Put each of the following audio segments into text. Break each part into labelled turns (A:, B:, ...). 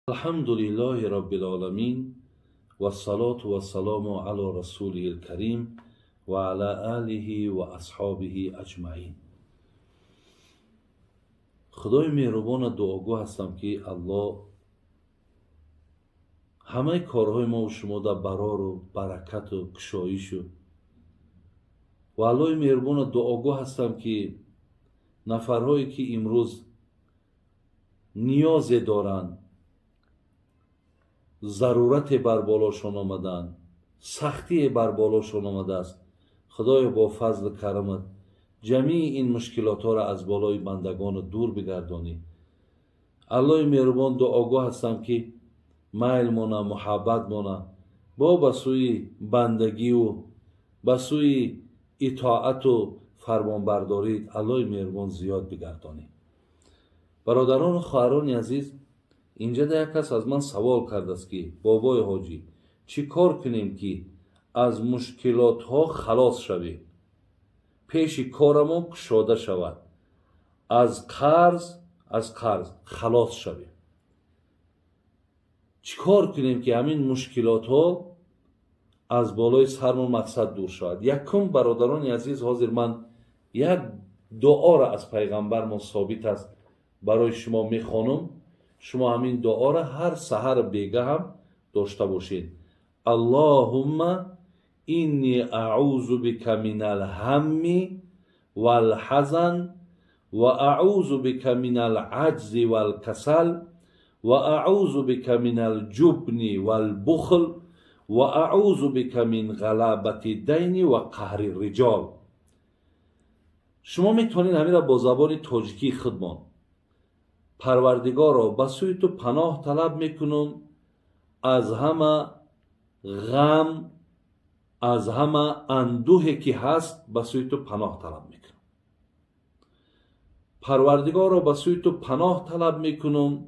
A: الحمد لله رب العالمين والصلاة والسلام على رسوله الكريم وعلى آله وأصحابه أجمعين. خدای مهربان دعاگو هستم که الله همه کارهای ما و شما در برار و برکت و کشایش و الله مهربان دعاگو هستم که نفرهایی که امروز نیاز دارند، ضرورت بر بالاشون آمدن، سختی بر بالاشون آمده است، خدای با فضل کرمت جمیع این مشکلات ها را از بالای بندگان دور بگردانی. الله مهربان دعاگاه هستم که میل مونه، محبت مونه با بسوی بندگی و بسوی اطاعت و فرمانبرداری الله مهربان زیاد بگردانی. برادران و خواهران عزیز، اینجا یک کس از من سوال کرده است که بابای حاجی چی کار کنیم که از مشکلات ها خلاص شویم، پیش کارمون کشاده شود، از قرض خلاص شویم؟ چی کار کنیم که همین مشکلات ها از بالای سرمون مقصد دور شود؟ یکم برادران عزیز، حاضر من یک دعا را از پیغمبر ما ثابت است برای شما میخوانم. شما همین دعا را هر سحر بیگه هم داشته باشید. اللهم اینی اعوذ بک من الهم والحزن و اعوذ بک من العجز والکسل و اعوذ بک من الجبن والبخل و اعوذ بک من غلبة الدین و قهر الرجال. شما میتونید همین را با زبان تاجیکی خودمان: پروردگارا به سوی تو پناه طلب میکنم از همه غم، از همه اندوهی که هست به سوی تو پناه طلب میکنم. پروردگارا به سوی تو پناه طلب میکنم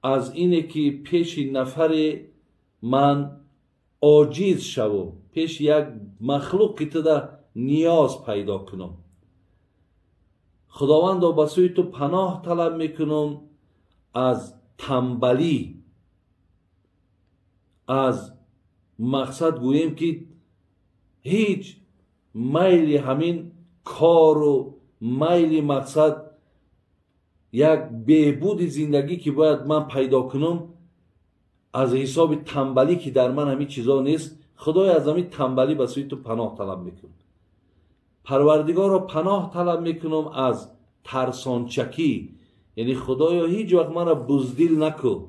A: از اینه که پیش نفر من عاجز شوم، پیش یک مخلوق که تو نیاز پیدا کنم. خداوندا به سوی تو پناه طلب میکنم از تنبلی، از مقصد گوییم که هیچ میل همین کار و میل مقصد یک بهبود زندگی که باید من پیدا کنم، از حساب تنبلی که در من همین چیزا نیست. خدای از همین تنبلی به سوی تو پناه طلب میکنم. پروردگار را پناه طلب میکنم از ترسانچکی، یعنی خدایا هیچ وقت مرا بزدل نکو،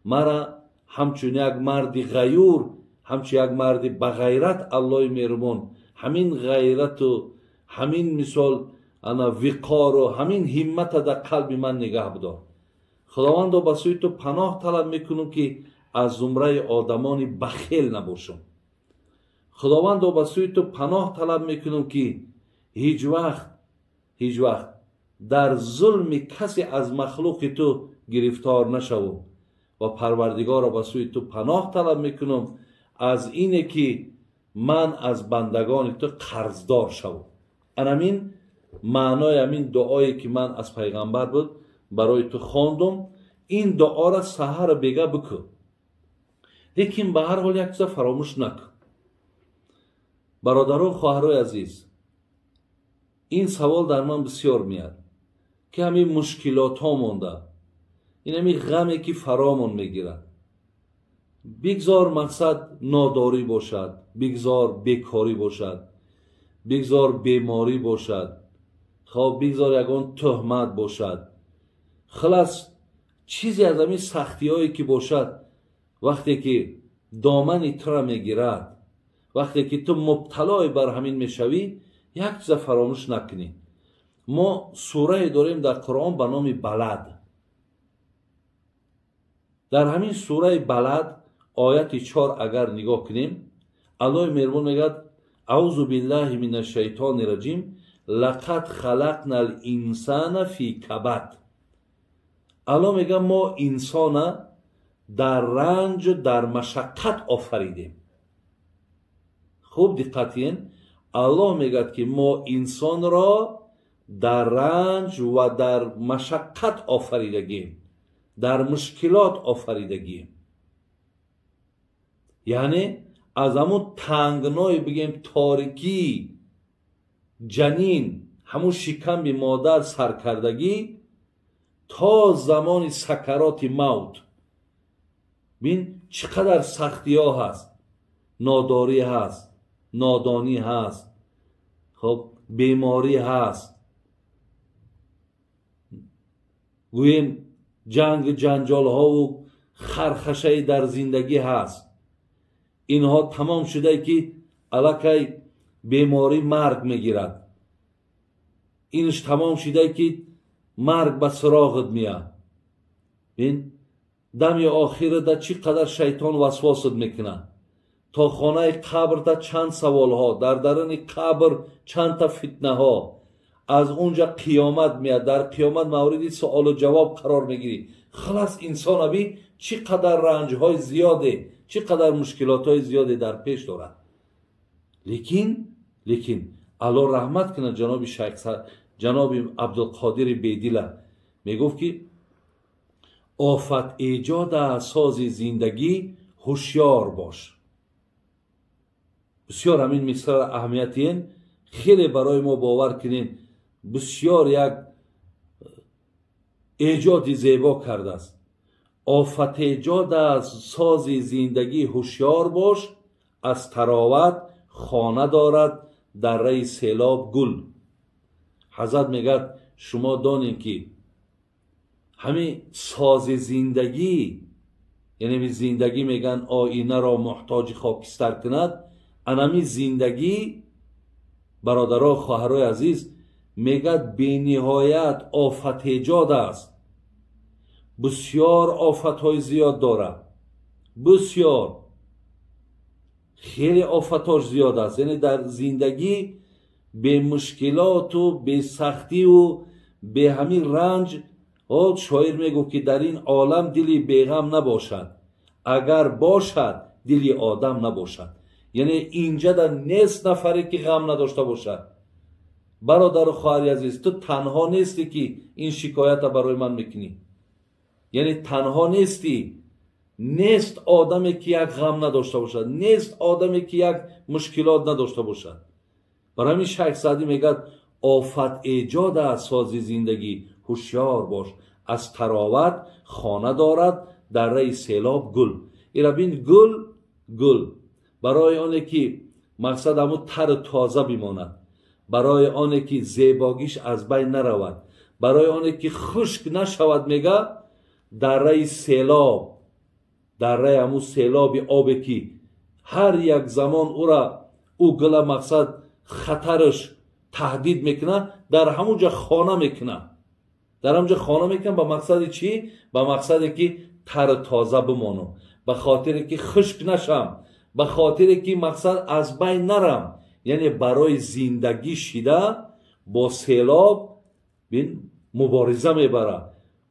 A: مرا همچون یک مرد غیور، همچون یک مرد بغیرت الله مهربان همین غیرت و همین مثال انا وقار و همین همت در قلب من نگه بدار. خداوند با سوی تو پناه طلب میکنم که از زمره آدمان بخیل نباشم. خداوند با سوی تو پناه طلب میکنم که هیچ وقت در ظلم کسی از مخلوق تو گرفتار نشوم. و پروردگار را به سوی تو پناه طلب میکنم از اینه که من از بندگان تو قرضدار شوم. همین معنای همین دعایی که من از پیغمبر بود برای تو خواندم. این دعا را سحر بیگه بکن، لیکن به هر حال یک چیز فراموش نکن. برادران خواهرای عزیز، این سوال در من بسیار میاد که همین مشکلات ها مونده، این همین غمی که فرامون میگیرد، بگذار مقصد ناداری باشد، بگذار بیکاری باشد، بگذار بیماری باشد، خب بگذار یگان تهمت باشد، خلاص چیزی از همین سختی هایی که باشد، وقتی که دامن تو را میگیرد، وقتی که تو مبتلای بر همین میشوی، یک چیز فراموش نکنی. ما سوره داریم در قرآن به نام بلد. در همین سوره بلد آیت 4 اگر نگاه کنیم، الله مهربان میگه اعوذ بالله من الشیطان الرجیم لقد خلقنا الانسان فی کبد. الله میگه ما انسان در رنج و در مشقت آفریدیم. خوب دقتین، الله میگه که ما انسان را در رنج و در مشقت آفریدگیم. در مشکلات آفریدگیم. یعنی از همون تنگنای بگیم تاریکی جنین، همون شکم مادر سرکردگی تا زمان سکرات موت. بین چقدر سختی ها هست، ناداری هست، نادانی هست، خب بیماری هست، گویم جنگ جنجال ها و خرخشه در زندگی هست. اینها تمام شده که الکی بیماری مرگ میگیرد. اینش تمام شده که مرگ به سراغت میاد. بین دم آخر ده چی قدر شیطان وسواست میکنه. تا خانه قبر ده چند سوال ها، در درون قبر چند تا فتنه ها. از اونجا قیامت میاد، در قیامت موردی سوال و جواب قرار میگیری. خلاص انسان ابی چی قدر رنج های زیاده، چی قدر مشکلات های زیاده در پیش دارد. لیکن الله رحمت کنه جناب شیخ جناب عبدالقادر بیدیله میگفت که آفت ایجاد اساس زندگی هوشیار باش. بسیار همین مقدار اهمیتین خیلی برای ما باور کنین بسیار یک ایجاد زیبا کرده است. آفت ایجاد اساس زندگی هوشیار باش، از تراوت خانه دارد در ری سیلاب گل. حضرت میگه شما دانین که همین ساز زندگی، یعنی زندگی میگن آینه را محتاج خاکستر کند. انمی زندگی برادرها خواهرای عزیز میگه بی نهایت آفت ایجاد است. بسیار آفت های زیاد داره، بسیار خیلی آفتاش زیاد است. یعنی در زندگی به مشکلات و به سختی و به همین رنج، شاعر میگو که در این عالم دلی بیغم نباشد، اگر باشد دلی آدم نباشد. یعنی اینجا در نیست نفری که غم نداشته باشد. برادر و خواهر عزیز، تو تنها نیستی که این شکایت برای من میکنی. یعنی تنها نیستی. نیست آدمی که یک غم نداشته باشد، نیست آدمی که یک مشکلات نداشته باشد. برای همین شیخ سعدی میگه آفت ایجاد اساس زندگی هوشیار باش، از تراوت خانه دارد در ری سیلاب گل. ایرا بین گل برای آنه که مقصد همون تر تازه بماند، برای آنه که زیباگیش از بین نرود، برای آنه که خشک نشود، میگه در ری سیلاب، در ری همون سیلاب آبی که هر یک زمان او گل مقصد خطرش تهدید میکنه، در همونجا خانه میکنه. در همونجا خانه میکنه به مقصد چی؟ به مقصد که تر تازه بمانم، به خاطر که خشک نشم، به خاطر که مقصد از بین نرم. یعنی برای زندگی شده با سیلاب مبارزه میبره.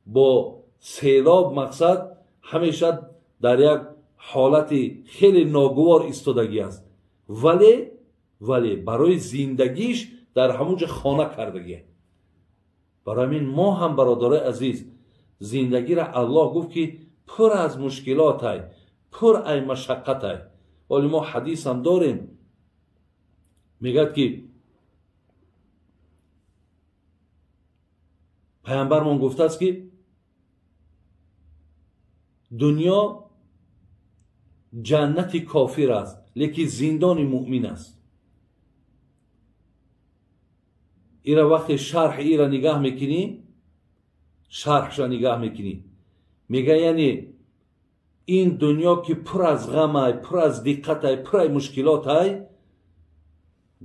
A: با سیلاب مقصد همیشه در یک حالت خیلی ناگوار ایستادگی است، ولی برای زندگیش در همونجا خانه کردگی. برای همین ما هم برادر عزیز زندگی را الله گفت که پر از مشکلات های، پر از مشقت های. ولی ما حدیث هم داریم میگه که پیامبرمون گفته است که دنیا جنت کافر است لیکن زندان مؤمن است. ایرا وقتی شرح ایرا نگاه میکنی، شرحش نگاه میکنی، میگه یعنی این دنیا که پر از غم های، پر از دقت های، پر از مشکلات های،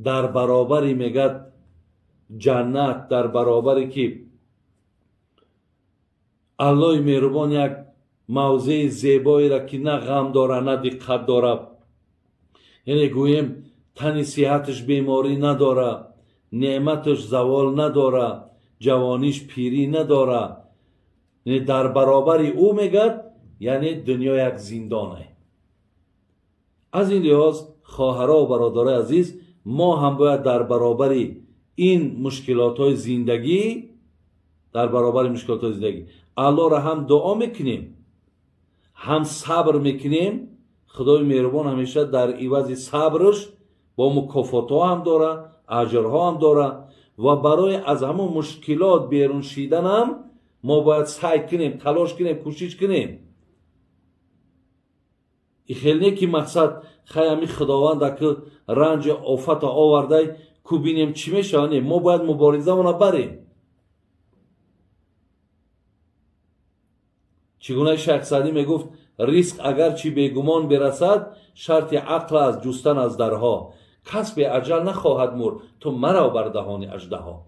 A: در برابری میگه جنت، در برابری که الله مهربان یک موضع زیبایی را که نه غم داره نه دقت داره، یعنی گویم تنی صحتش بیماری نداره، نعمتش زوال نداره، جوانیش پیری نداره، یعنی در برابر او میگه یعنی دنیا یک زندانه. از این لحاظ خواهرها و برادرای عزیز، ما هم باید در برابر این مشکلات های زندگی در برابر مشکلات زندگی. الله را هم دعا میکنیم، هم صبر میکنیم. خدای مهربان همیشه در عوض صبرش با مکافات ها هم داره، اجرها هم داره. و برای از همون مشکلات بیرون شدن هم ما باید سعی کنیم، تلاش کنیم، کوشش کنیم. این خیلی نه که مقصد خیلی خداوند که رنج آفت آورده کو بینیم چی میشه. ما باید مبارزه مون بریم. چگونه شیخ سعدی میگفت ریسک اگر چی بیگمان برسد شرط عقل از جستن از درها. کسب اجل نخواهد مرد تو مرا بر دهان اژدها.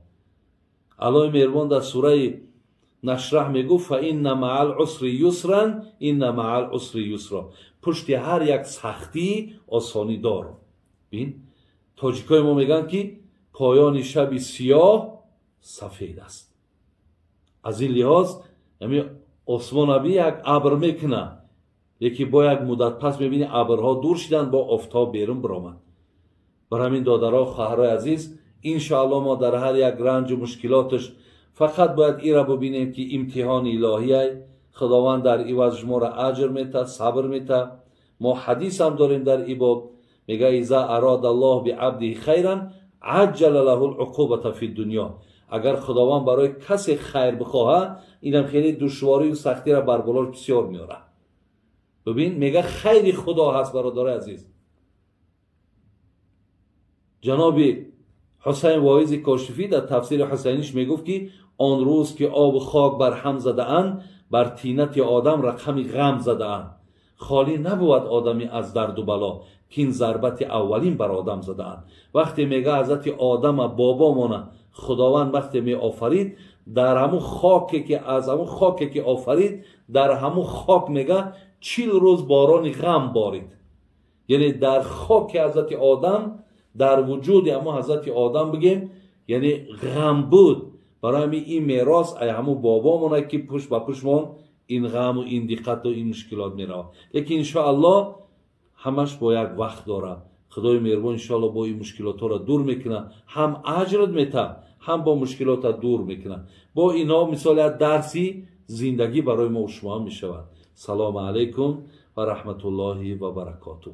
A: الله مهربان در سوره نشرح میگفت فإن مع العسر یسرا إن مع العسر یسرا. پشت هر یک سختی آسانی داره. ببین تاجیکای ما میگن که پایان شب سیاه سفید است. از این لحاظ یعنی آسمان ابی یک ابر میکنه، یکی با یک مدت پس میبینی ابرها دور شدن با آفتاب بیرون برآمد. برای همین دادرها خواهرای عزیز انشاءالله ما در هر یک رنج و مشکلاتش فقط باید این را ببینیم که امتحان الهیه. خداوند در عوض ما را اجر میده، صبر میده. ما حدیث هم داریم در این باب، میگه اذا اراد الله بعبده خیرا عجل له العقوبة فی الدنیا. اگر خداوند برای کسی خیر بخواهد اینم خیلی دشواری و سختی را بر بالاش بسیار میاره. ببین میگه خیر خدا هست برادر عزیز. جناب حسین واعظ کاشفی در تفسیر حسینیش میگفت که آن روز که آب و خاک بر هم زده اند بر طینت آدم رقم غم زده اند. خالی نبود آدمی از درد و بلا که این ضربت اولین بر آدم زده اند. وقتی میگه حضرت آدم بابامونه خداوند وقتی می آفرید در همون خاکی که از همون خاکی که آفرید در همون خاک میگه 40 روز باران غم بارید. یعنی در خاک حضرت آدم در وجود همون حضرت آدم بگیم یعنی غم بود. برای همین این میراث همون بابامونه که پشت به پشتمون این غم و این دقت و این مشکلات میره. لیکن انشاءالله همش با یک وقت داره. خدای مهربان انشاءالله با این مشکلات را دور میکنه، هم اجرت میده هم با مشکلات دور میکنه. با اینا مثال درسی زندگی برای ما و شما میشود. سلام علیکم و رحمت الله و برکاته.